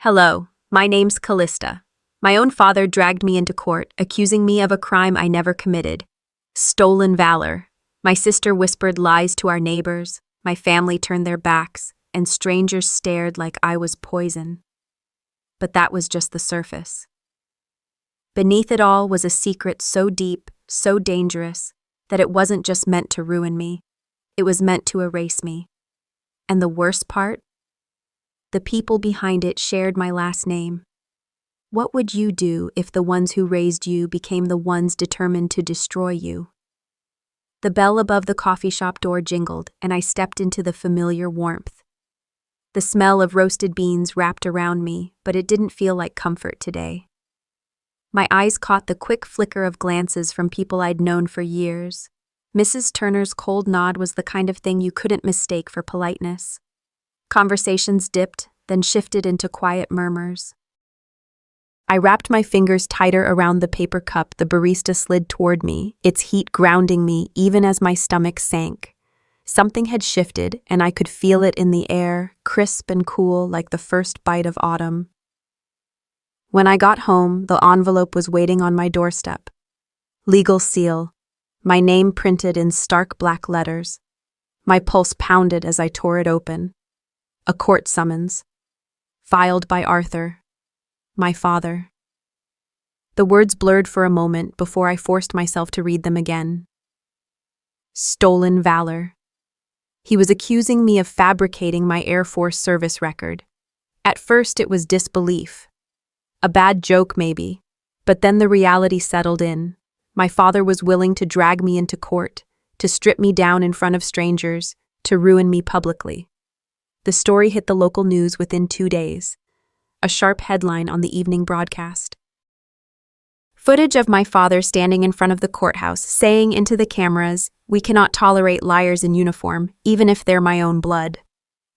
Hello, my name's Callista. My own father dragged me into court, accusing me of a crime I never committed. Stolen valor. My sister whispered lies to our neighbors, my family turned their backs, and strangers stared like I was poison. But that was just the surface. Beneath it all was a secret so deep, so dangerous, that it wasn't just meant to ruin me. It was meant to erase me. And the worst part? The people behind it shared my last name. What would you do if the ones who raised you became the ones determined to destroy you? The bell above the coffee shop door jingled, and I stepped into the familiar warmth. The smell of roasted beans wrapped around me, but it didn't feel like comfort today. My eyes caught the quick flicker of glances from people I'd known for years. Mrs. Turner's cold nod was the kind of thing you couldn't mistake for politeness. Conversations dipped, then shifted into quiet murmurs. I wrapped my fingers tighter around the paper cup the barista slid toward me, its heat grounding me even as my stomach sank. Something had shifted, and I could feel it in the air, crisp and cool like the first bite of autumn. When I got home, the envelope was waiting on my doorstep. Legal seal, my name printed in stark black letters. My pulse pounded as I tore it open. A court summons. Filed by Arthur, my father. The words blurred for a moment before I forced myself to read them again. Stolen valor. He was accusing me of fabricating my Air Force service record. At first it was disbelief. A bad joke maybe, but then the reality settled in. My father was willing to drag me into court, to strip me down in front of strangers, to ruin me publicly. The story hit the local news within 2 days. A sharp headline on the evening broadcast. Footage of my father standing in front of the courthouse, saying into the cameras, "We cannot tolerate liars in uniform, even if they're my own blood."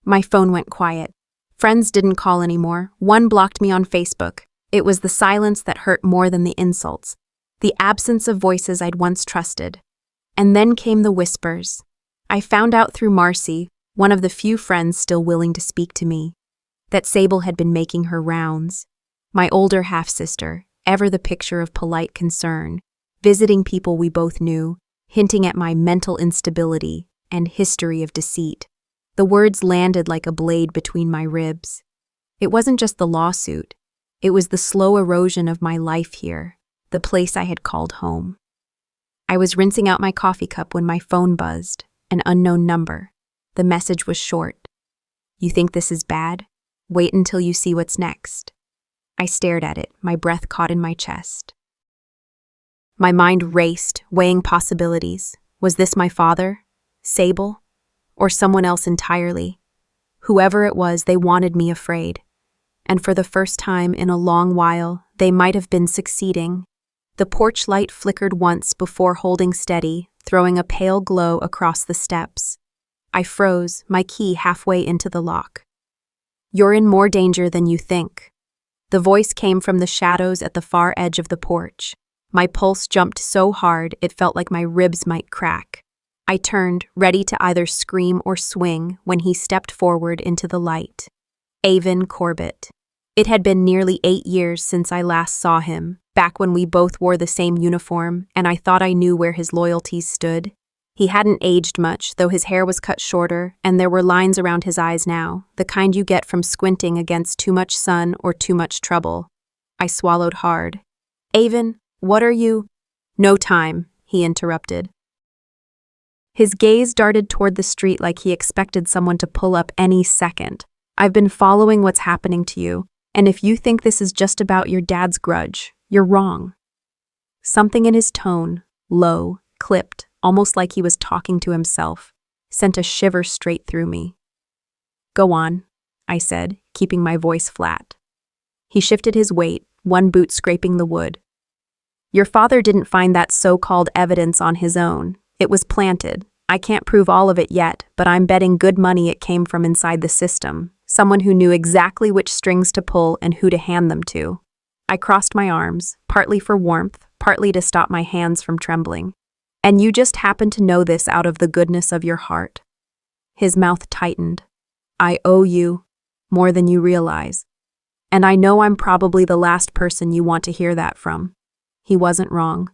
My phone went quiet. Friends didn't call anymore. One blocked me on Facebook. It was the silence that hurt more than the insults. The absence of voices I'd once trusted. And then came the whispers. I found out through Marcy, one of the few friends still willing to speak to me, that Sable had been making her rounds. My older half-sister, ever the picture of polite concern, visiting people we both knew, hinting at my mental instability and history of deceit. The words landed like a blade between my ribs. It wasn't just the lawsuit. It was the slow erosion of my life here, the place I had called home. I was rinsing out my coffee cup when my phone buzzed, an unknown number. The message was short. "You think this is bad? Wait until you see what's next." I stared at it, my breath caught in my chest. My mind raced, weighing possibilities. Was this my father? Sable? Or someone else entirely? Whoever it was, they wanted me afraid. And for the first time in a long while, they might have been succeeding. The porch light flickered once before holding steady, throwing a pale glow across the steps. I froze, my key halfway into the lock. "You're in more danger than you think." The voice came from the shadows at the far edge of the porch. My pulse jumped so hard it felt like my ribs might crack. I turned, ready to either scream or swing, when he stepped forward into the light. Avon Corbett. It had been nearly 8 years since I last saw him, back when we both wore the same uniform, and I thought I knew where his loyalties stood. He hadn't aged much, though his hair was cut shorter, and there were lines around his eyes now, the kind you get from squinting against too much sun or too much trouble. I swallowed hard. "Avon, what are you—" "No time," he interrupted. His gaze darted toward the street like he expected someone to pull up any second. "I've been following what's happening to you, and if you think this is just about your dad's grudge, you're wrong." Something in his tone, low, clipped, almost like he was talking to himself, sent a shiver straight through me. "Go on," I said, keeping my voice flat. He shifted his weight, one boot scraping the wood. "Your father didn't find that so-called evidence on his own. It was planted. I can't prove all of it yet, but I'm betting good money it came from inside the system, someone who knew exactly which strings to pull and who to hand them to." I crossed my arms, partly for warmth, partly to stop my hands from trembling. "And you just happen to know this out of the goodness of your heart." His mouth tightened. "I owe you more than you realize." And I know I'm probably the last person you want to hear that from. He wasn't wrong.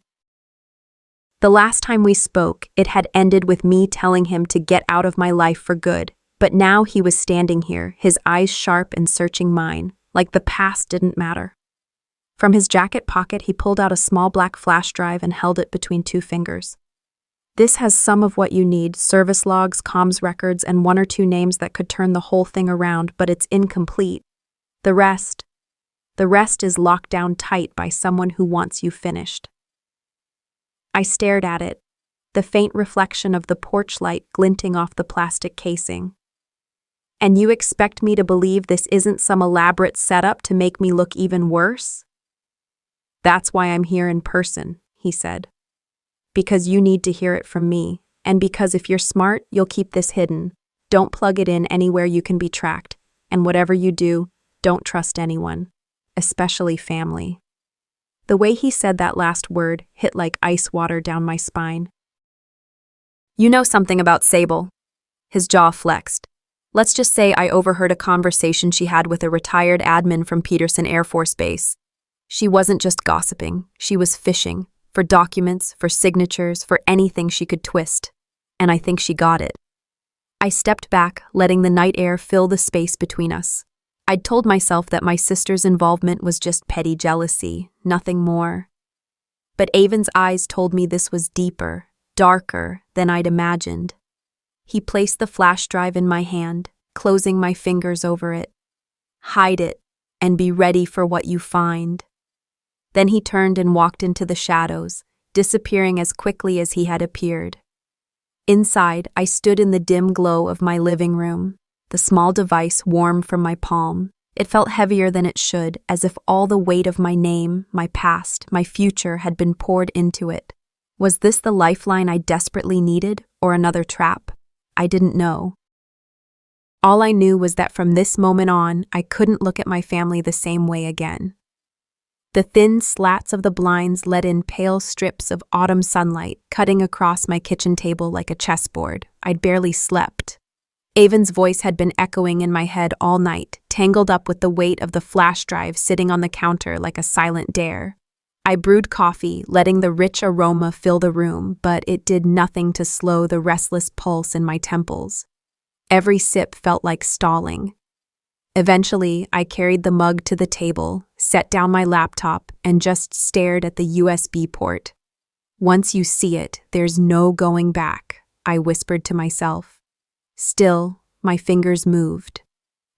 The last time we spoke, it had ended with me telling him to get out of my life for good, but now he was standing here, his eyes sharp and searching mine, like the past didn't matter. From his jacket pocket, he pulled out a small black flash drive and held it between two fingers. This has some of what you need, service logs, comms records, and one or two names that could turn the whole thing around, but it's incomplete. The rest is locked down tight by someone who wants you finished. I stared at it, the faint reflection of the porch light glinting off the plastic casing. And you expect me to believe this isn't some elaborate setup to make me look even worse? That's why I'm here in person, he said. Because you need to hear it from me, and because if you're smart, you'll keep this hidden. Don't plug it in anywhere you can be tracked, and whatever you do, don't trust anyone, especially family. The way he said that last word hit like ice water down my spine. You know something about Sable. His jaw flexed. Let's just say I overheard a conversation she had with a retired admin from Peterson Air Force Base. She wasn't just gossiping, she was fishing, for documents, for signatures, for anything she could twist. And I think she got it. I stepped back, letting the night air fill the space between us. I'd told myself that my sister's involvement was just petty jealousy, nothing more. But Avon's eyes told me this was deeper, darker than I'd imagined. He placed the flash drive in my hand, closing my fingers over it. Hide it, and be ready for what you find. Then he turned and walked into the shadows, disappearing as quickly as he had appeared. Inside, I stood in the dim glow of my living room, the small device warm from my palm. It felt heavier than it should, as if all the weight of my name, my past, my future had been poured into it. Was this the lifeline I desperately needed, or another trap? I didn't know. All I knew was that from this moment on, I couldn't look at my family the same way again. The thin slats of the blinds let in pale strips of autumn sunlight, cutting across my kitchen table like a chessboard. I'd barely slept. Avon's voice had been echoing in my head all night, tangled up with the weight of the flash drive sitting on the counter like a silent dare. I brewed coffee, letting the rich aroma fill the room, but it did nothing to slow the restless pulse in my temples. Every sip felt like stalling. Eventually, I carried the mug to the table, set down my laptop, and just stared at the USB port. Once you see it, there's no going back, I whispered to myself. Still, my fingers moved.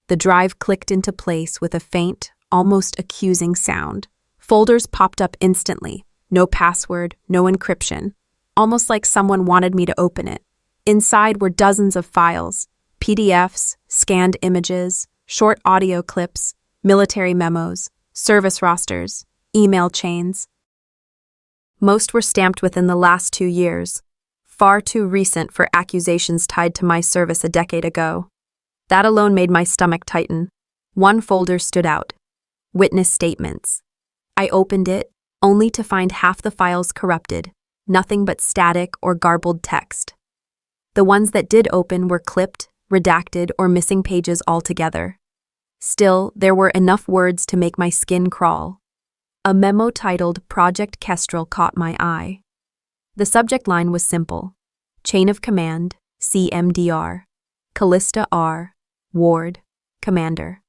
The drive clicked into place with a faint, almost accusing sound. Folders popped up instantly. No password, no encryption. Almost like someone wanted me to open it. Inside were dozens of files. PDFs, scanned images, short audio clips, military memos, service rosters, email chains. Most were stamped within the last 2 years. Far too recent for accusations tied to my service a decade ago. That alone made my stomach tighten. One folder stood out. Witness statements. I opened it, only to find half the files corrupted, nothing but static or garbled text. The ones that did open were clipped, redacted, or missing pages altogether. Still, there were enough words to make my skin crawl. A memo titled Project Kestrel caught my eye. The subject line was simple. Chain of Command, CMDR. Callista R. Ward, Commander.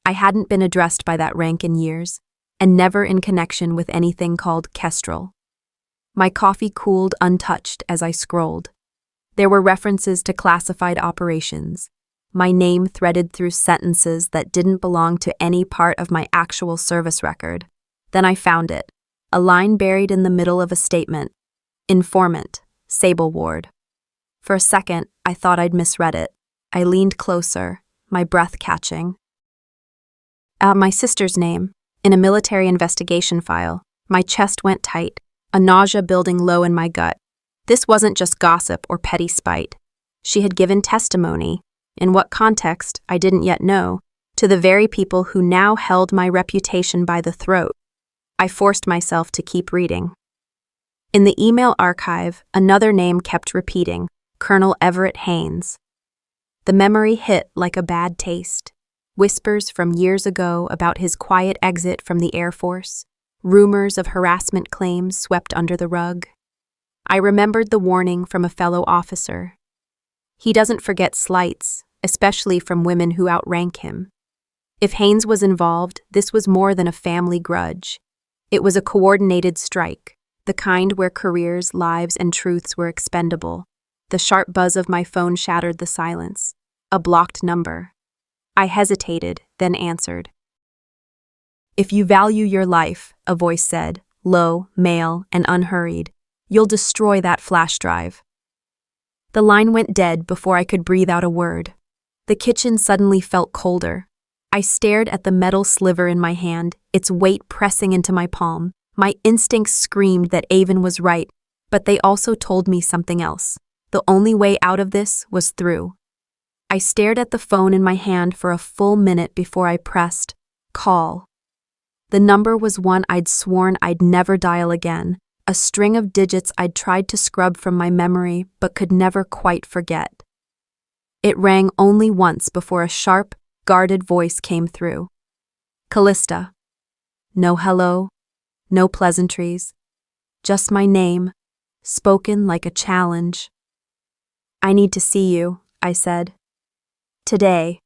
I hadn't been addressed by that rank in years, and never in connection with anything called Kestrel. My coffee cooled untouched as I scrolled. There were references to classified operations, my name threaded through sentences that didn't belong to any part of my actual service record. Then I found it, a line buried in the middle of a statement. Informant, Sable Ward. For a second, I thought I'd misread it. I leaned closer, my breath catching. My sister's name, in a military investigation file. My chest went tight, a nausea building low in my gut. This wasn't just gossip or petty spite. She had given testimony, in what context I didn't yet know, to the very people who now held my reputation by the throat. I forced myself to keep reading. In the email archive, another name kept repeating, Colonel Everett Haynes. The memory hit like a bad taste. Whispers from years ago about his quiet exit from the Air Force, rumors of harassment claims swept under the rug. I remembered the warning from a fellow officer. He doesn't forget slights, especially from women who outrank him. If Haynes was involved, this was more than a family grudge. It was a coordinated strike, the kind where careers, lives, and truths were expendable. The sharp buzz of my phone shattered the silence. A blocked number. I hesitated, then answered. "If you value your life," a voice said, low, male, and unhurried, "you'll destroy that flash drive." The line went dead before I could breathe out a word. The kitchen suddenly felt colder. I stared at the metal sliver in my hand, its weight pressing into my palm. My instincts screamed that Avon was right, but they also told me something else. The only way out of this was through. I stared at the phone in my hand for a full minute before I pressed call. The number was one I'd sworn I'd never dial again, a string of digits I'd tried to scrub from my memory but could never quite forget. It rang only once before a sharp, guarded voice came through. "Callista." No hello, no pleasantries, just my name, spoken like a challenge. "I need to see you," I said. "Today."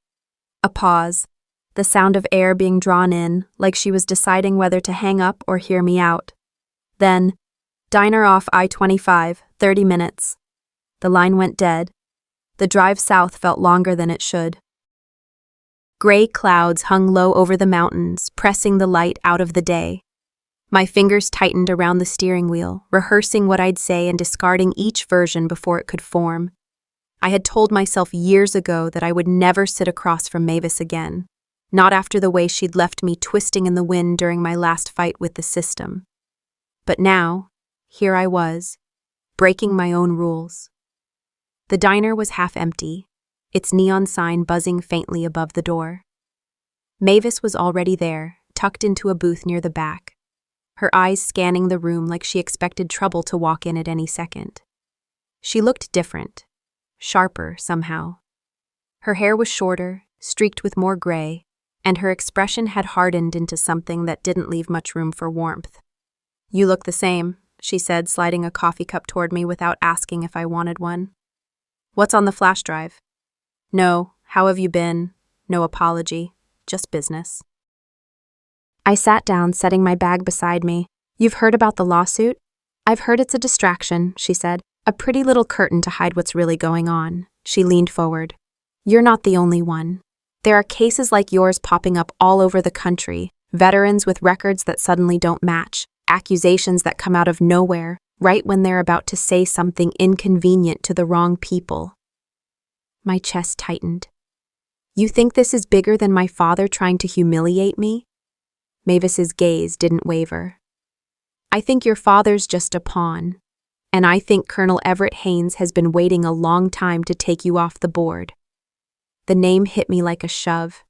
A pause, the sound of air being drawn in, like she was deciding whether to hang up or hear me out. Then, "Diner off I-25, 30 minutes. The line went dead. The drive south felt longer than it should. Gray clouds hung low over the mountains, pressing the light out of the day. My fingers tightened around the steering wheel, rehearsing what I'd say and discarding each version before it could form. I had told myself years ago that I would never sit across from Mavis again, not after the way she'd left me twisting in the wind during my last fight with the system. But now, here I was, breaking my own rules. The diner was half empty, its neon sign buzzing faintly above the door. Mavis was already there, tucked into a booth near the back, her eyes scanning the room like she expected trouble to walk in at any second. She looked different, sharper somehow. Her hair was shorter, streaked with more gray, and her expression had hardened into something that didn't leave much room for warmth. "You look the same," she said, sliding a coffee cup toward me without asking if I wanted one. "What's on the flash drive?" "No, how have you been?" No apology, just business. I sat down, setting my bag beside me. "You've heard about the lawsuit?" "I've heard it's a distraction," she said. "A pretty little curtain to hide what's really going on." She leaned forward. "You're not the only one. There are cases like yours popping up all over the country, veterans with records that suddenly don't match, accusations that come out of nowhere, right when they're about to say something inconvenient to the wrong people." My chest tightened. "You think this is bigger than my father trying to humiliate me?" Mavis's gaze didn't waver. "I think your father's just a pawn, and I think Colonel Everett Haynes has been waiting a long time to take you off the board." The name hit me like a shove.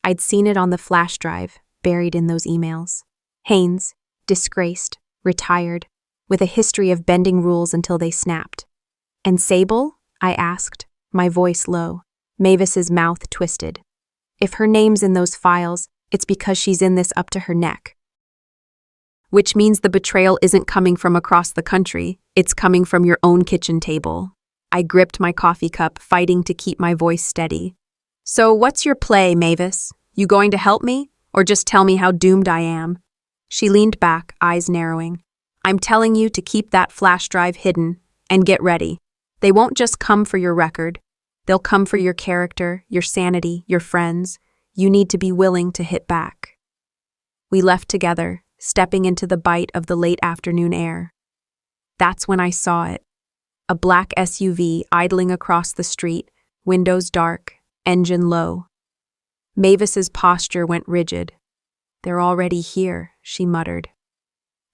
I'd seen it on the flash drive, buried in those emails. Haynes, disgraced, retired, with a history of bending rules until they snapped. "And Sable?" I asked, my voice low. Mavis's mouth twisted. "If her name's in those files, it's because she's in this up to her neck." "Which means the betrayal isn't coming from across the country, it's coming from your own kitchen table." I gripped my coffee cup, fighting to keep my voice steady. "So what's your play, Mavis? You going to help me, or just tell me how doomed I am?" She leaned back, eyes narrowing. "I'm telling you to keep that flash drive hidden, and get ready. They won't just come for your record. They'll come for your character, your sanity, your friends. You need to be willing to hit back." We left together, stepping into the bite of the late afternoon air. That's when I saw it. A black SUV idling across the street, windows dark, engine low. Mavis's posture went rigid. "They're already here," she muttered.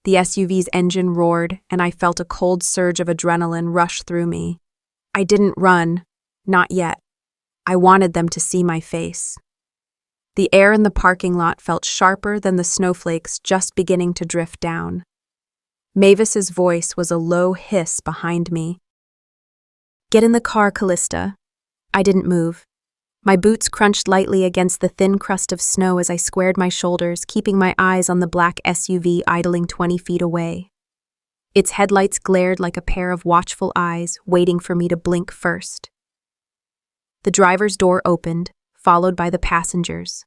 The SUV's engine roared, and I felt a cold surge of adrenaline rush through me. I didn't run, not yet. I wanted them to see my face. The air in the parking lot felt sharper than the snowflakes just beginning to drift down. Mavis's voice was a low hiss behind me. "Get in the car, Callista." I didn't move. My boots crunched lightly against the thin crust of snow as I squared my shoulders, keeping my eyes on the black SUV idling 20 feet away. Its headlights glared like a pair of watchful eyes, waiting for me to blink first. The driver's door opened, followed by the passengers.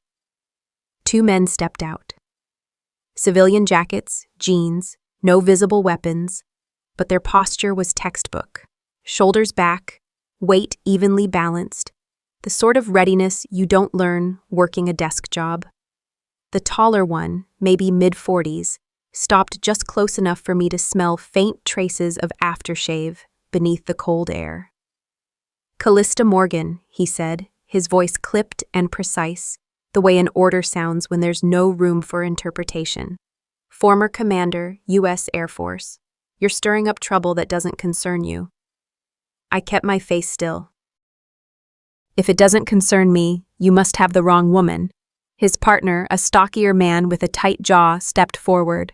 2 men stepped out. Civilian jackets, jeans, no visible weapons, but their posture was textbook. Shoulders back, weight evenly balanced, the sort of readiness you don't learn working a desk job. The taller one, maybe mid-40s, stopped just close enough for me to smell faint traces of aftershave beneath the cold air. "Callista Morgan," he said, his voice clipped and precise, the way an order sounds when there's no room for interpretation. "Former Commander, U.S. Air Force. You're stirring up trouble that doesn't concern you." I kept my face still. "If it doesn't concern me, you must have the wrong woman." His partner, a stockier man with a tight jaw, stepped forward.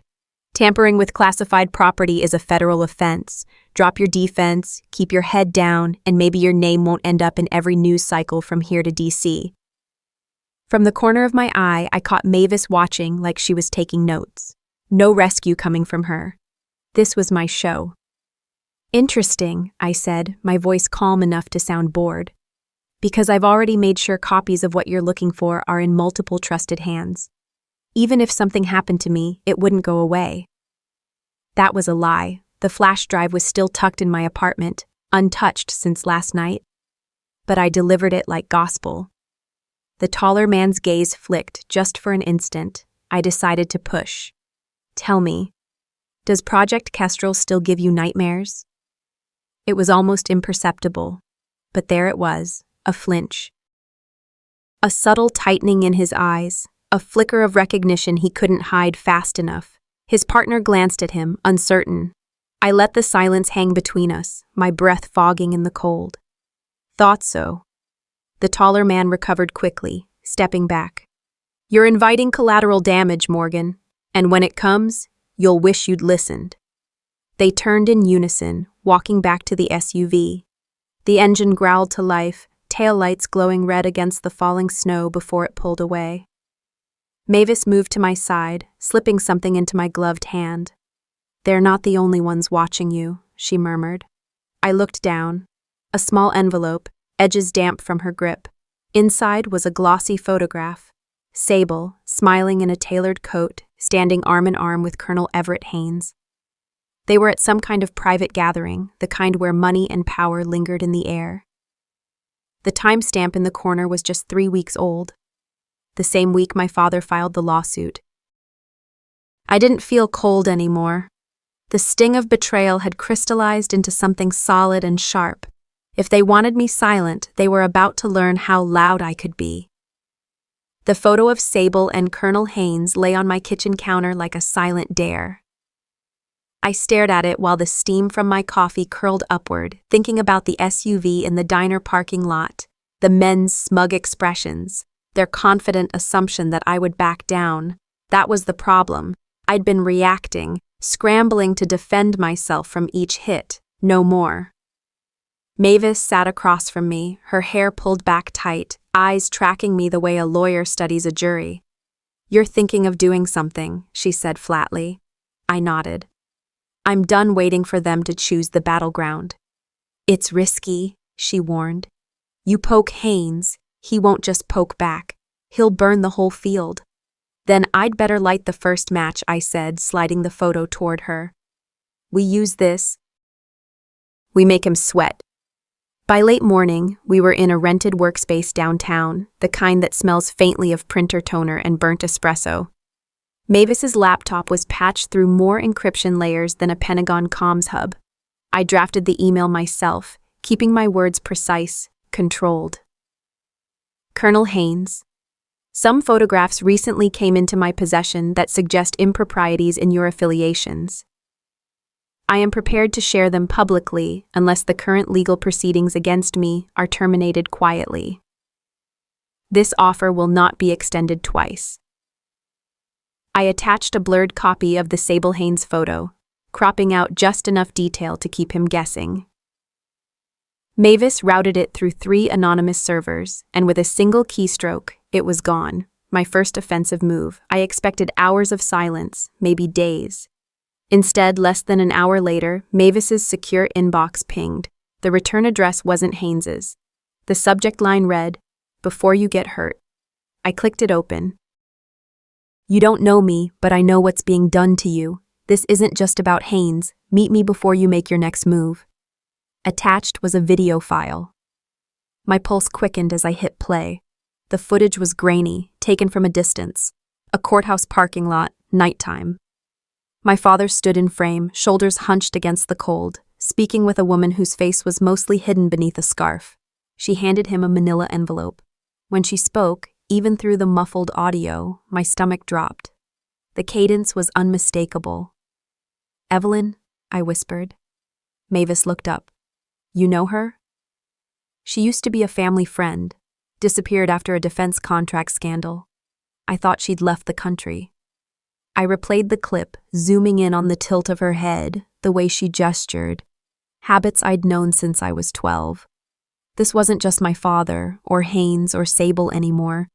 "Tampering with classified property is a federal offense. Drop your defense, keep your head down, and maybe your name won't end up in every news cycle from here to D.C. From the corner of my eye, I caught Mavis watching like she was taking notes. No rescue coming from her. This was my show. "Interesting," I said, my voice calm enough to sound bored. "Because I've already made sure copies of what you're looking for are in multiple trusted hands. Even if something happened to me, it wouldn't go away." That was a lie. The flash drive was still tucked in my apartment, untouched since last night. But I delivered it like gospel. The taller man's gaze flicked just for an instant. I decided to push. "Tell me, does Project Kestrel still give you nightmares?" It was almost imperceptible, but there it was, a flinch. A subtle tightening in his eyes, a flicker of recognition he couldn't hide fast enough. His partner glanced at him, uncertain. I let the silence hang between us, my breath fogging in the cold. "Thought so." The taller man recovered quickly, stepping back. "You're inviting collateral damage, Morgan, and when it comes, you'll wish you'd listened." They turned in unison, walking back to the SUV. The engine growled to life, taillights glowing red against the falling snow before it pulled away. Mavis moved to my side, slipping something into my gloved hand. "They're not the only ones watching you," she murmured. I looked down. A small envelope, edges damp from her grip. Inside was a glossy photograph. Sable, smiling in a tailored coat, standing arm in arm with Colonel Everett Haynes. They were at some kind of private gathering, the kind where money and power lingered in the air. The timestamp in the corner was just 3 weeks old. The same week my father filed the lawsuit. I didn't feel cold anymore. The sting of betrayal had crystallized into something solid and sharp. If they wanted me silent, they were about to learn how loud I could be. The photo of Sable and Colonel Haynes lay on my kitchen counter like a silent dare. I stared at it while the steam from my coffee curled upward, thinking about the SUV in the diner parking lot, the men's smug expressions, their confident assumption that I would back down. That was the problem. I'd been reacting, scrambling to defend myself from each hit, no more. Mavis sat across from me, her hair pulled back tight, eyes tracking me the way a lawyer studies a jury. "You're thinking of doing something," she said flatly. I nodded. "I'm done waiting for them to choose the battleground." "It's risky," she warned. "You poke Haynes, he won't just poke back. He'll burn the whole field." "Then I'd better light the first match," I said, sliding the photo toward her. "We use this. We make him sweat." By late morning, we were in a rented workspace downtown, the kind that smells faintly of printer toner and burnt espresso. Mavis's laptop was patched through more encryption layers than a Pentagon comms hub. I drafted the email myself, keeping my words precise, controlled. "Colonel Haynes, some photographs recently came into my possession that suggest improprieties in your affiliations. I am prepared to share them publicly unless the current legal proceedings against me are terminated quietly. This offer will not be extended twice." I attached a blurred copy of the Sable Haynes photo, cropping out just enough detail to keep him guessing. Mavis routed it through 3 anonymous servers, and with a single keystroke, it was gone. My first offensive move. I expected hours of silence, maybe days. Instead, less than an hour later, Mavis's secure inbox pinged. The return address wasn't Haynes's. The subject line read, "Before you get hurt." I clicked it open. "You don't know me, but I know what's being done to you. This isn't just about Haynes. Meet me before you make your next move." Attached was a video file. My pulse quickened as I hit play. The footage was grainy, taken from a distance. A courthouse parking lot, nighttime. My father stood in frame, shoulders hunched against the cold, speaking with a woman whose face was mostly hidden beneath a scarf. She handed him a manila envelope. When she spoke, even through the muffled audio, my stomach dropped. The cadence was unmistakable. "Evelyn," I whispered. Mavis looked up. "You know her?" "She used to be a family friend. Disappeared after a defense contract scandal. I thought she'd left the country." I replayed the clip, zooming in on the tilt of her head, the way she gestured. Habits I'd known since I was 12. This wasn't just my father, or Haynes, or Sable anymore.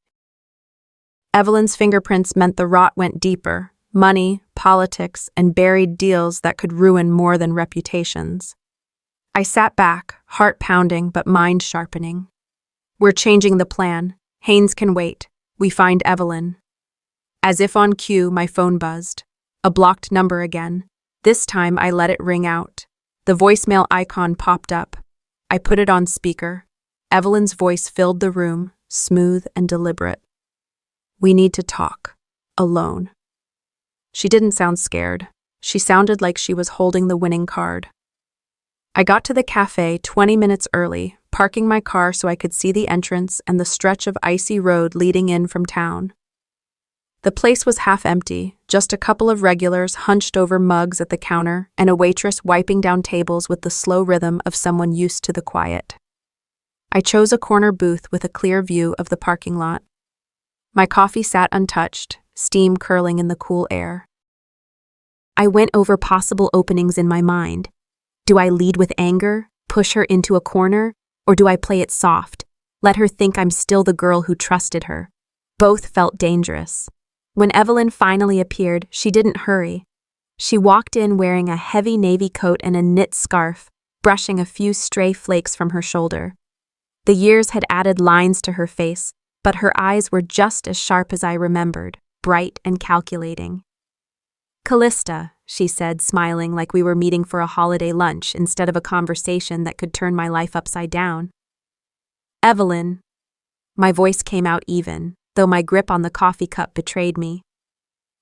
Evelyn's fingerprints meant the rot went deeper. Money, politics, and buried deals that could ruin more than reputations. I sat back, heart pounding but mind sharpening. "We're changing the plan. Haynes can wait. We find Evelyn." As if on cue, my phone buzzed. A blocked number again. This time I let it ring out. The voicemail icon popped up. I put it on speaker. Evelyn's voice filled the room, smooth and deliberate. "We need to talk. Alone." She didn't sound scared. She sounded like she was holding the winning card. I got to the cafe 20 minutes early, parking my car so I could see the entrance and the stretch of icy road leading in from town. The place was half empty, just a couple of regulars hunched over mugs at the counter and a waitress wiping down tables with the slow rhythm of someone used to the quiet. I chose a corner booth with a clear view of the parking lot. My coffee sat untouched, steam curling in the cool air. I went over possible openings in my mind. Do I lead with anger, push her into a corner, or do I play it soft, let her think I'm still the girl who trusted her? Both felt dangerous. When Evelyn finally appeared, she didn't hurry. She walked in wearing a heavy navy coat and a knit scarf, brushing a few stray flakes from her shoulder. The years had added lines to her face, but her eyes were just as sharp as I remembered, bright and calculating. "Callista," she said, smiling like we were meeting for a holiday lunch instead of a conversation that could turn my life upside down. "Evelyn." My voice came out even, though my grip on the coffee cup betrayed me.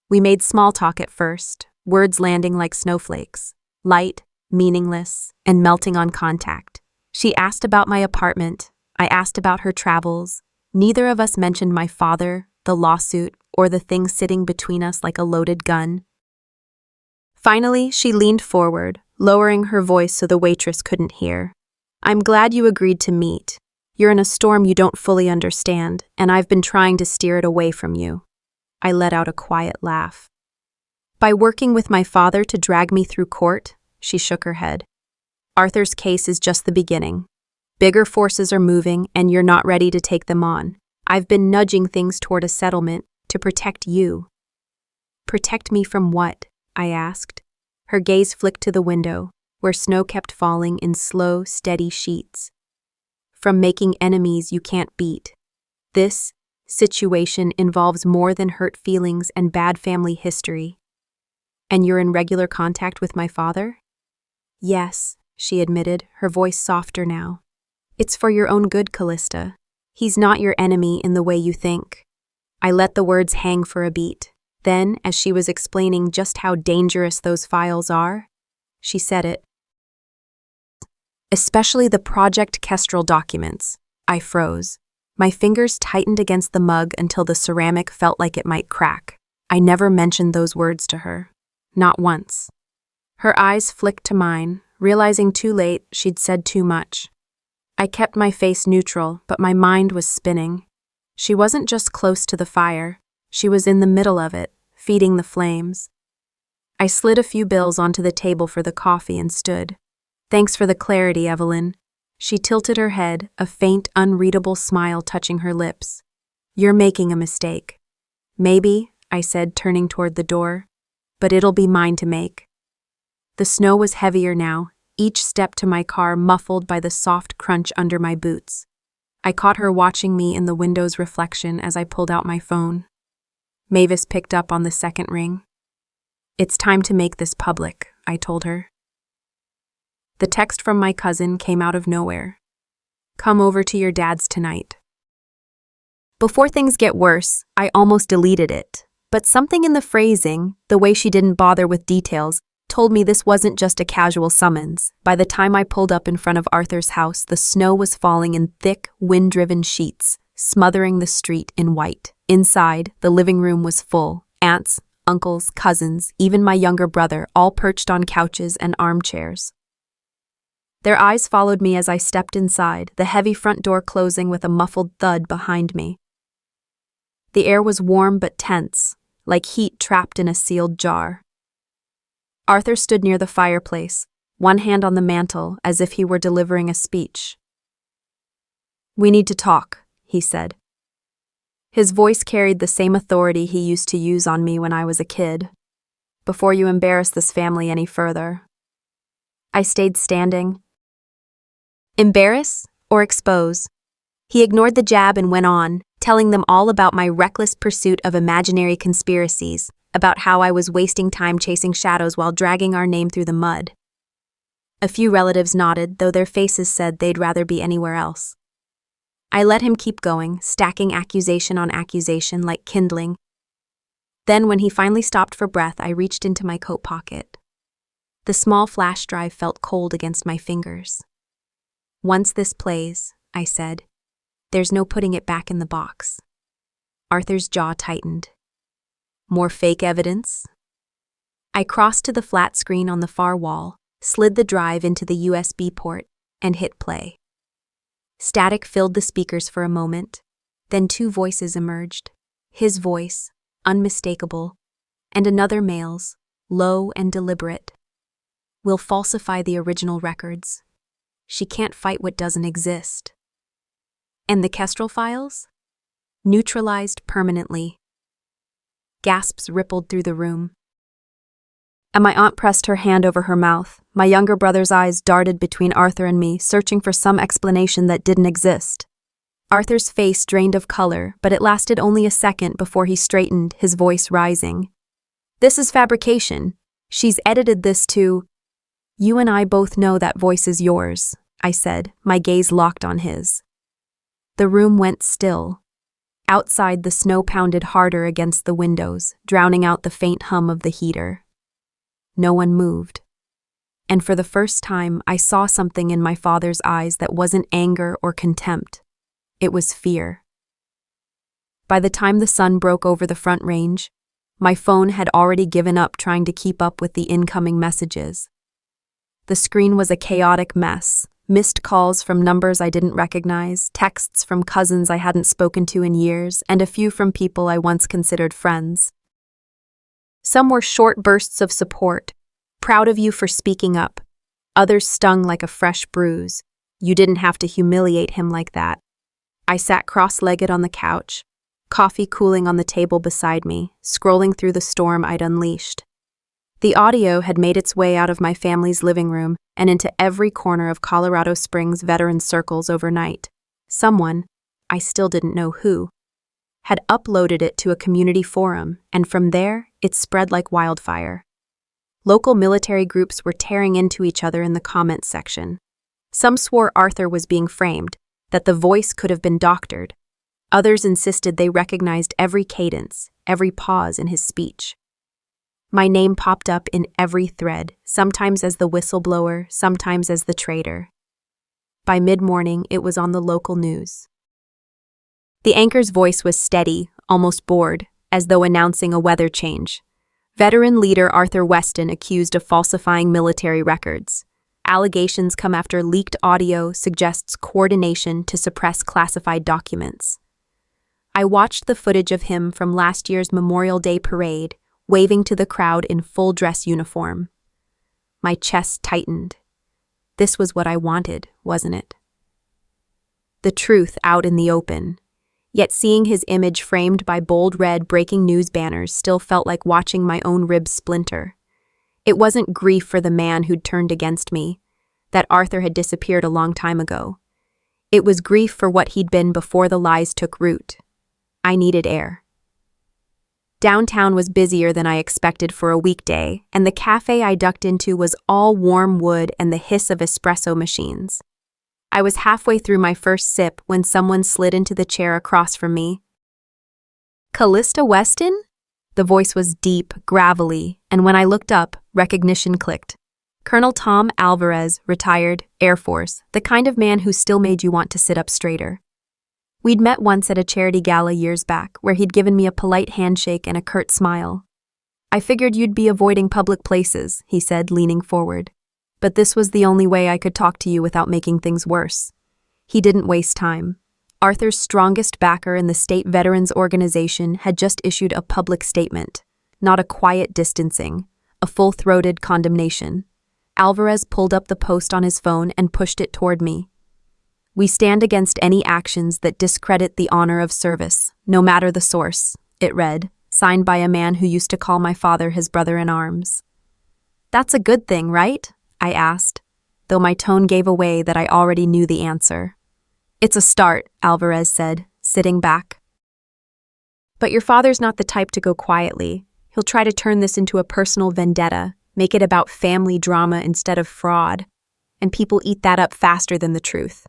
We made small talk at first, words landing like snowflakes, light, meaningless, and melting on contact. She asked about my apartment, I asked about her travels. Neither of us mentioned my father, the lawsuit, or the thing sitting between us like a loaded gun. Finally, she leaned forward, lowering her voice so the waitress couldn't hear. "I'm glad you agreed to meet. You're in a storm you don't fully understand, and I've been trying to steer it away from you." I let out a quiet laugh. "By working with my father to drag me through court?" She shook her head. "Arthur's case is just the beginning. Bigger forces are moving, and you're not ready to take them on. I've been nudging things toward a settlement to protect you." "Protect me from what?" I asked. Her gaze flicked to the window, where snow kept falling in slow, steady sheets. "From making enemies you can't beat. This situation involves more than hurt feelings and bad family history." "And you're in regular contact with my father?" "Yes," she admitted, her voice softer now. "It's for your own good, Callista. He's not your enemy in the way you think." I let the words hang for a beat. Then, as she was explaining just how dangerous those files are, she said it. "Especially the Project Kestrel documents." I froze. My fingers tightened against the mug until the ceramic felt like it might crack. I never mentioned those words to her. Not once. Her eyes flicked to mine, realizing too late she'd said too much. I kept my face neutral, but my mind was spinning. She wasn't just close to the fire. She was in the middle of it, feeding the flames. I slid a few bills onto the table for the coffee and stood. "Thanks for the clarity, Evelyn. She tilted her head, a faint, unreadable smile touching her lips. "You're making a mistake." "Maybe," I said, turning toward the door, "but it'll be mine to make." The snow was heavier now, each step to my car muffled by the soft crunch under my boots. I caught her watching me in the window's reflection as I pulled out my phone. Mavis picked up on the second ring. "It's time to make this public," I told her. The text from my cousin came out of nowhere. "Come over to your dad's tonight." Before things get worse, I almost deleted it. But something in the phrasing, the way she didn't bother with details, told me this wasn't just a casual summons. By the time I pulled up in front of Arthur's house, the snow was falling in thick, wind-driven sheets, smothering the street in white. Inside, the living room was full. Aunts, uncles, cousins, even my younger brother, all perched on couches and armchairs. Their eyes followed me as I stepped inside, the heavy front door closing with a muffled thud behind me. The air was warm but tense, like heat trapped in a sealed jar. Arthur stood near the fireplace, one hand on the mantel, as if he were delivering a speech. "We need to talk," he said. His voice carried the same authority he used to use on me when I was a kid. "Before you embarrass this family any further." I stayed standing. "Embarrass or expose?" He ignored the jab and went on, telling them all about my reckless pursuit of imaginary conspiracies, about how I was wasting time chasing shadows while dragging our name through the mud. A few relatives nodded, though their faces said they'd rather be anywhere else. I let him keep going, stacking accusation on accusation like kindling. Then, when he finally stopped for breath, I reached into my coat pocket. The small flash drive felt cold against my fingers. "Once this plays," I said, "there's no putting it back in the box." Arthur's jaw tightened. "More fake evidence?" I crossed to the flat screen on the far wall, slid the drive into the USB port, and hit play. Static filled the speakers for a moment, then two voices emerged. His voice, unmistakable, and another male's, low and deliberate. "We'll falsify the original records. She can't fight what doesn't exist." "And the Kestrel files?" "Neutralized permanently." Gasps rippled through the room. And my aunt pressed her hand over her mouth. My younger brother's eyes darted between Arthur and me, searching for some explanation that didn't exist. Arthur's face drained of color, but it lasted only a second before he straightened, his voice rising. "This is fabrication. She's edited this to—" "You and I both know that voice is yours," I said, my gaze locked on his. The room went still. Outside, the snow pounded harder against the windows, drowning out the faint hum of the heater. No one moved. And for the first time, I saw something in my father's eyes that wasn't anger or contempt. It was fear. By the time the sun broke over the Front Range, my phone had already given up trying to keep up with the incoming messages. The screen was a chaotic mess. Missed calls from numbers I didn't recognize, texts from cousins I hadn't spoken to in years, and a few from people I once considered friends. Some were short bursts of support. "Proud of you for speaking up." Others stung like a fresh bruise. "You didn't have to humiliate him like that." I sat cross-legged on the couch, coffee cooling on the table beside me, scrolling through the storm I'd unleashed. The audio had made its way out of my family's living room and into every corner of Colorado Springs veteran circles overnight. Someone, I still didn't know who, had uploaded it to a community forum, and from there, it spread like wildfire. Local military groups were tearing into each other in the comments section. Some swore Arthur was being framed, that the voice could have been doctored. Others insisted they recognized every cadence, every pause in his speech. My name popped up in every thread, sometimes as the whistleblower, sometimes as the traitor. By mid-morning, it was on the local news. The anchor's voice was steady, almost bored, as though announcing a weather change. Veteran leader Arthur Weston accused of falsifying military records. Allegations come after leaked audio suggests coordination to suppress classified documents. I watched the footage of him from last year's Memorial Day parade, waving to the crowd in full dress uniform. My chest tightened. This was what I wanted, wasn't it? the truth out in the open. Yet seeing his image framed by bold red breaking news banners still felt like watching my own ribs splinter. It wasn't grief for the man who'd turned against me, that Arthur had disappeared a long time ago. It was grief for what he'd been before the lies took root. I needed air. Downtown was busier than I expected for a weekday, and the cafe I ducked into was all warm wood and the hiss of espresso machines. I was halfway through my first sip when someone slid into the chair across from me. "Callista Weston?" The voice was deep, gravelly, and when I looked up, recognition clicked. Colonel Tom Alvarez, retired, Air Force, the kind of man who still made you want to sit up straighter. We'd met once at a charity gala years back, where he'd given me a polite handshake and a curt smile. "I figured you'd be avoiding public places," he said, leaning forward. "But this was the only way I could talk to you without making things worse." He didn't waste time. Arthur's strongest backer in the State Veterans Organization had just issued a public statement, not a quiet distancing, a full-throated condemnation. Alvarez pulled up the post on his phone and pushed it toward me. "We stand against any actions that discredit the honor of service, no matter the source," it read, signed by a man who used to call my father his brother-in-arms. "That's a good thing, right?" I asked, though my tone gave away that I already knew the answer. "It's a start," Alvarez said, sitting back. "But your father's not the type to go quietly. He'll try to turn this into a personal vendetta, make it about family drama instead of fraud, and people eat that up faster than the truth."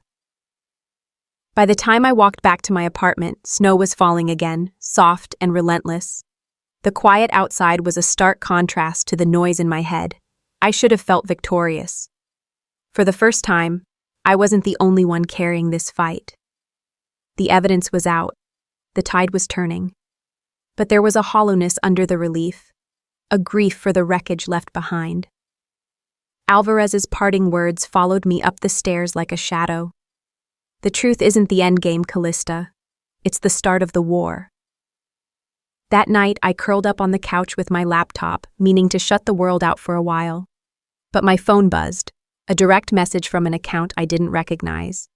By the time I walked back to my apartment, snow was falling again, soft and relentless. The quiet outside was a stark contrast to the noise in my head. I should have felt victorious. For the first time, I wasn't the only one carrying this fight. The evidence was out. The tide was turning. But there was a hollowness under the relief, a grief for the wreckage left behind. Alvarez's parting words followed me up the stairs like a shadow. "The truth isn't the endgame, Callista. It's the start of the war." That night, I curled up on the couch with my laptop, meaning to shut the world out for a while. But my phone buzzed, a direct message from an account I didn't recognize.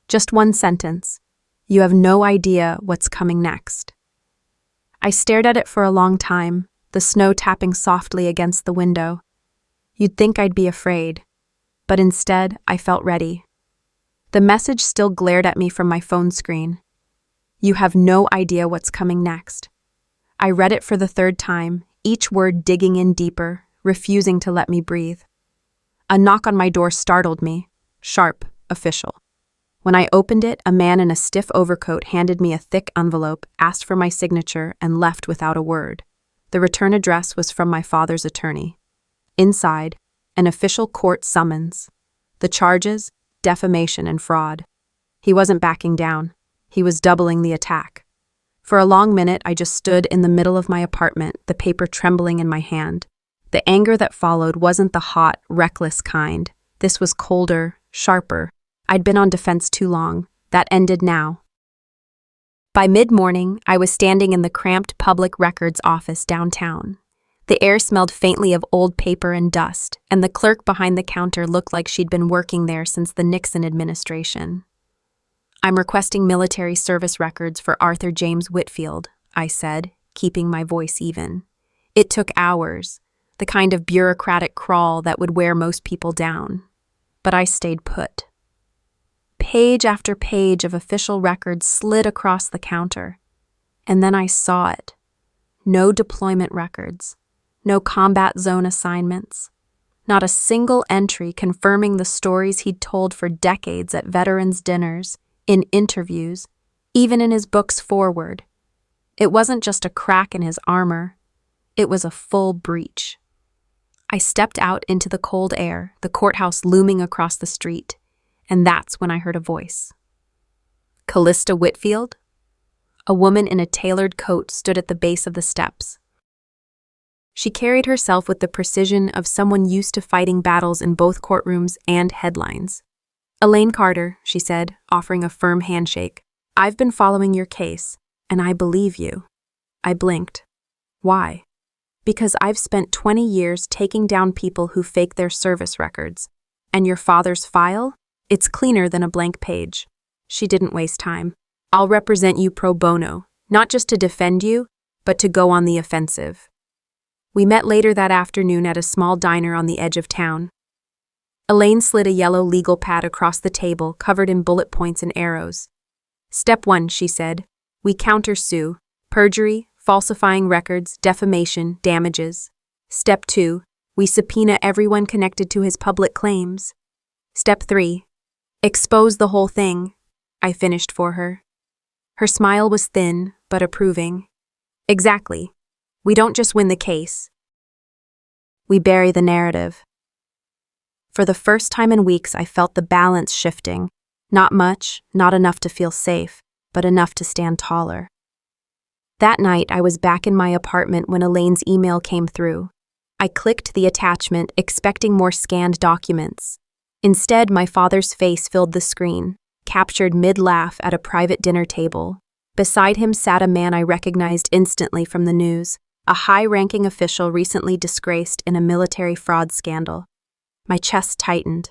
Just one sentence. "You have no idea what's coming next." I stared at it for a long time, the snow tapping softly against the window. You'd think I'd be afraid, but instead I felt ready. The message still glared at me from my phone screen. "You have no idea what's coming next." I read it for the third time, each word digging in deeper, refusing to let me breathe. A knock on my door startled me, sharp, official. When I opened it, a man in a stiff overcoat handed me a thick envelope, asked for my signature, and left without a word. The return address was from my father's attorney. Inside, an official court summons. The charges, defamation and fraud. He wasn't backing down. He was doubling the attack. For a long minute, I just stood in the middle of my apartment, the paper trembling in my hand. The anger that followed wasn't the hot, reckless kind. This was colder, sharper. I'd been on defense too long. That ended now. By mid-morning, I was standing in the cramped public records office downtown. The air smelled faintly of old paper and dust, and the clerk behind the counter looked like she'd been working there since the Nixon administration. "I'm requesting military service records for Arthur James Whitfield," I said, keeping my voice even. It took hours, the kind of bureaucratic crawl that would wear most people down. But I stayed put. Page after page of official records slid across the counter. And then I saw it. No deployment records. No combat zone assignments. Not a single entry confirming the stories he'd told for decades at veterans' dinners, in interviews, even in his book's foreword. It wasn't just a crack in his armor. It was a full breach. I stepped out into the cold air, the courthouse looming across the street, and that's when I heard a voice. "Callista Whitfield?" A woman in a tailored coat stood at the base of the steps. She carried herself with the precision of someone used to fighting battles in both courtrooms and headlines. "Elaine Carter," she said, offering a firm handshake. "I've been following your case, and I believe you." I blinked. Why? Because I've spent 20 years taking down people who fake their service records. And your father's file? It's cleaner than a blank page. She didn't waste time. I'll represent you pro bono, not just to defend you, but to go on the offensive. We met later that afternoon at a small diner on the edge of town. Elaine slid a yellow legal pad across the table, covered in bullet points and arrows. Step 1, she said. We countersue: perjury, falsifying records, defamation, damages. Step 2, we subpoena everyone connected to his public claims. Step 3, expose the whole thing, I finished for her. Her smile was thin, but approving. Exactly. We don't just win the case. We bury the narrative. For the first time in weeks, I felt the balance shifting. Not much, not enough to feel safe, but enough to stand taller. That night, I was back in my apartment when Elaine's email came through. I clicked the attachment, expecting more scanned documents. Instead, my father's face filled the screen, captured mid-laugh at a private dinner table. Beside him sat a man I recognized instantly from the news, a high-ranking official recently disgraced in a military fraud scandal. My chest tightened.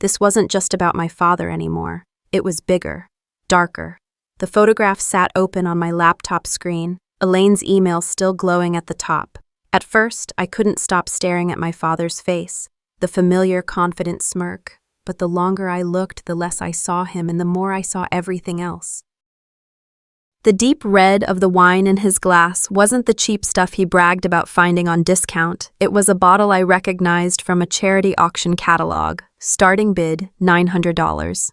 This wasn't just about my father anymore. It was bigger, darker. The photograph sat open on my laptop screen, Elaine's email still glowing at the top. At first, I couldn't stop staring at my father's face, the familiar, confident smirk. But the longer I looked, the less I saw him, and the more I saw everything else. The deep red of the wine in his glass wasn't the cheap stuff he bragged about finding on discount. It was a bottle I recognized from a charity auction catalog, starting bid $900.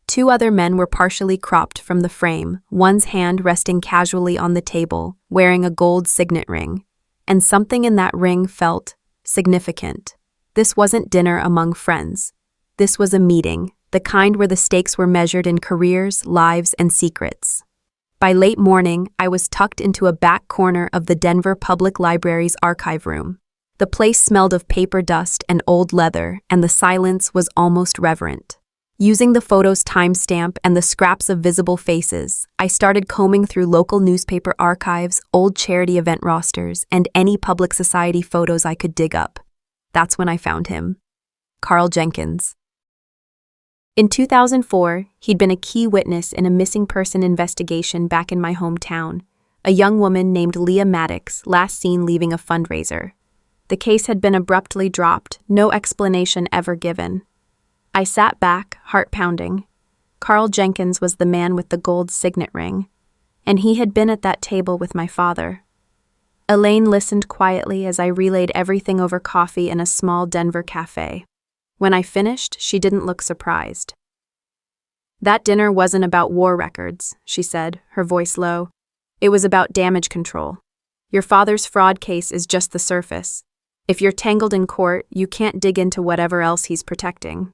2 other men were partially cropped from the frame, one's hand resting casually on the table, wearing a gold signet ring. And something in that ring felt significant. This wasn't dinner among friends. This was a meeting, the kind where the stakes were measured in careers, lives, and secrets. By late morning, I was tucked into a back corner of the Denver Public Library's archive room. The place smelled of paper dust and old leather, and the silence was almost reverent. Using the photo's timestamp and the scraps of visible faces, I started combing through local newspaper archives, old charity event rosters, and any public society photos I could dig up. That's when I found him. Carl Jenkins. In 2004, he'd been a key witness in a missing person investigation back in my hometown. A young woman named Leah Maddox, last seen leaving a fundraiser. The case had been abruptly dropped, no explanation ever given. I sat back, heart pounding. Carl Jenkins was the man with the gold signet ring, and he had been at that table with my father. Elaine listened quietly as I relayed everything over coffee in a small Denver cafe. When I finished, she didn't look surprised. That dinner wasn't about war records, she said, her voice low. It was about damage control. Your father's fraud case is just the surface. If you're tangled in court, you can't dig into whatever else he's protecting.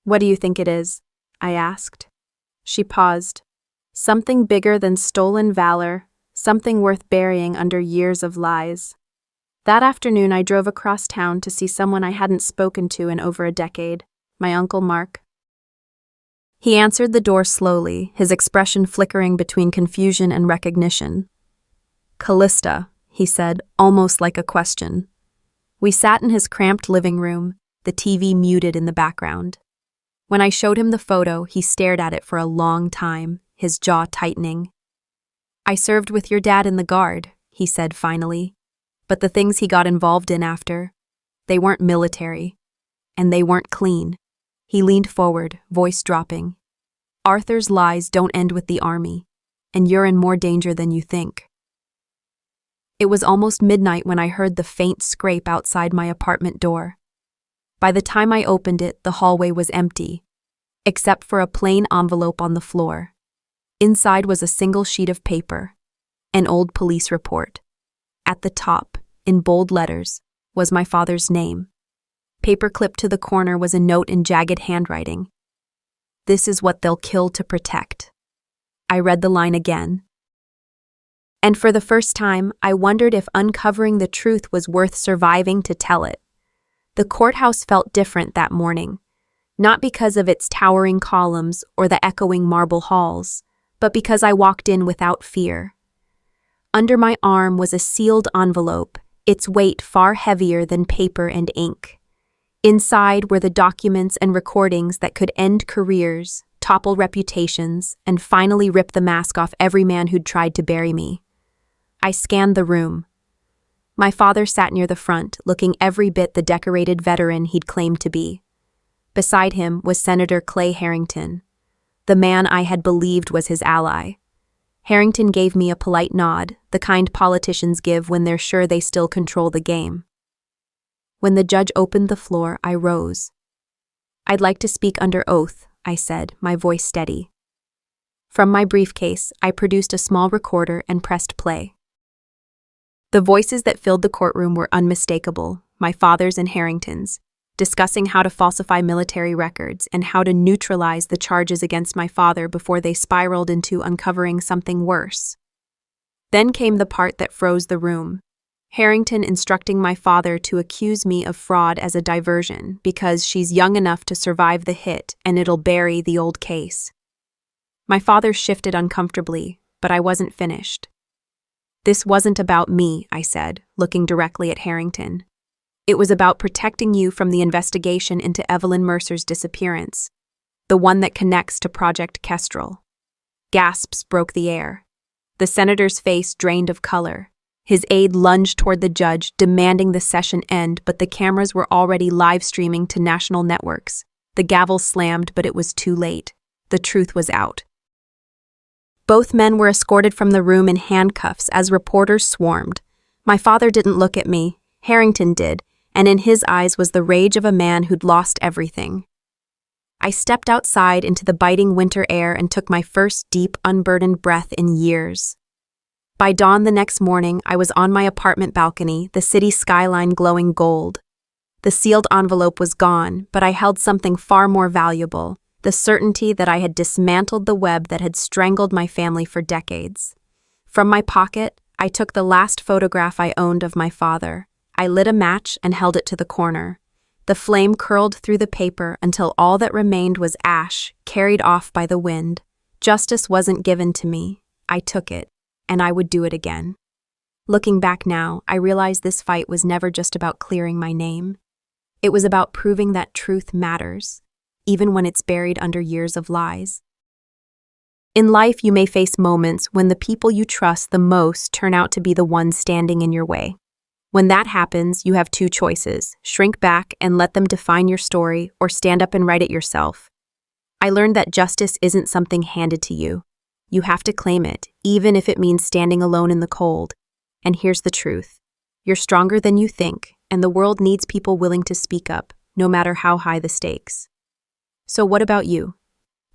What do you think it is? I asked. She paused. Something bigger than stolen valor, something worth burying under years of lies. That afternoon, I drove across town to see someone I hadn't spoken to in over a decade, my Uncle Mark. He answered the door slowly, his expression flickering between confusion and recognition. Callista, he said, almost like a question. We sat in his cramped living room, the TV muted in the background. When I showed him the photo, he stared at it for a long time, his jaw tightening. I served with your dad in the Guard, he said finally. But the things he got involved in after, they weren't military. And they weren't clean. He leaned forward, voice dropping. Arthur's lies don't end with the army, and you're in more danger than you think. It was almost midnight when I heard the faint scrape outside my apartment door. By the time I opened it, the hallway was empty, except for a plain envelope on the floor. Inside was a single sheet of paper, an old police report. At the top, in bold letters, was my father's name. Paper clipped to the corner was a note in jagged handwriting. This is what they'll kill to protect. I read the line again. And for the first time, I wondered if uncovering the truth was worth surviving to tell it. The courthouse felt different that morning, not because of its towering columns or the echoing marble halls, but because I walked in without fear. Under my arm was a sealed envelope, its weight far heavier than paper and ink. Inside were the documents and recordings that could end careers, topple reputations, and finally rip the mask off every man who'd tried to bury me. I scanned the room. My father sat near the front, looking every bit the decorated veteran he'd claimed to be. Beside him was Senator Clay Harrington, the man I had believed was his ally. Harrington gave me a polite nod, the kind politicians give when they're sure they still control the game. When the judge opened the floor, I rose. "I'd like to speak under oath," I said, my voice steady. From my briefcase, I produced a small recorder and pressed play. The voices that filled the courtroom were unmistakable, my father's and Harrington's, discussing how to falsify military records and how to neutralize the charges against my father before they spiraled into uncovering something worse. Then came the part that froze the room. Harrington instructing my father to accuse me of fraud as a diversion because she's young enough to survive the hit and it'll bury the old case. My father shifted uncomfortably, but I wasn't finished. "This wasn't about me," I said, looking directly at Harrington. "It was about protecting you from the investigation into Evelyn Mercer's disappearance, the one that connects to Project Kestrel." Gasps broke the air. The senator's face drained of color. His aide lunged toward the judge, demanding the session end, but the cameras were already live streaming to national networks. The gavel slammed, but it was too late. The truth was out. Both men were escorted from the room in handcuffs as reporters swarmed. My father didn't look at me. Harrington did, and in his eyes was the rage of a man who'd lost everything. I stepped outside into the biting winter air and took my first deep, unburdened breath in years. By dawn the next morning, I was on my apartment balcony, the city skyline glowing gold. The sealed envelope was gone, but I held something far more valuable, the certainty that I had dismantled the web that had strangled my family for decades. From my pocket, I took the last photograph I owned of my father. I lit a match and held it to the corner. The flame curled through the paper until all that remained was ash, carried off by the wind. Justice wasn't given to me. I took it, and I would do it again. Looking back now, I realize this fight was never just about clearing my name. It was about proving that truth matters, even when it's buried under years of lies. In life, you may face moments when the people you trust the most turn out to be the ones standing in your way. When that happens, you have two choices: shrink back and let them define your story, or stand up and write it yourself. I learned that justice isn't something handed to you. You have to claim it, even if it means standing alone in the cold. And here's the truth. You're stronger than you think, and the world needs people willing to speak up, no matter how high the stakes. So what about you?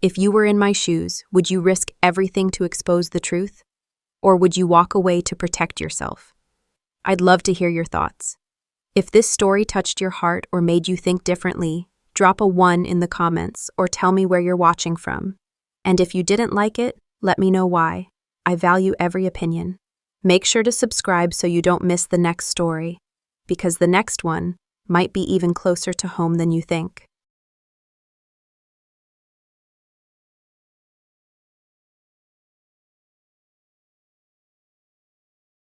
If you were in my shoes, would you risk everything to expose the truth? Or would you walk away to protect yourself? I'd love to hear your thoughts. If this story touched your heart or made you think differently, drop a 1 in the comments or tell me where you're watching from. And if you didn't like it, let me know why. I value every opinion. Make sure to subscribe so you don't miss the next story, because the next one might be even closer to home than you think.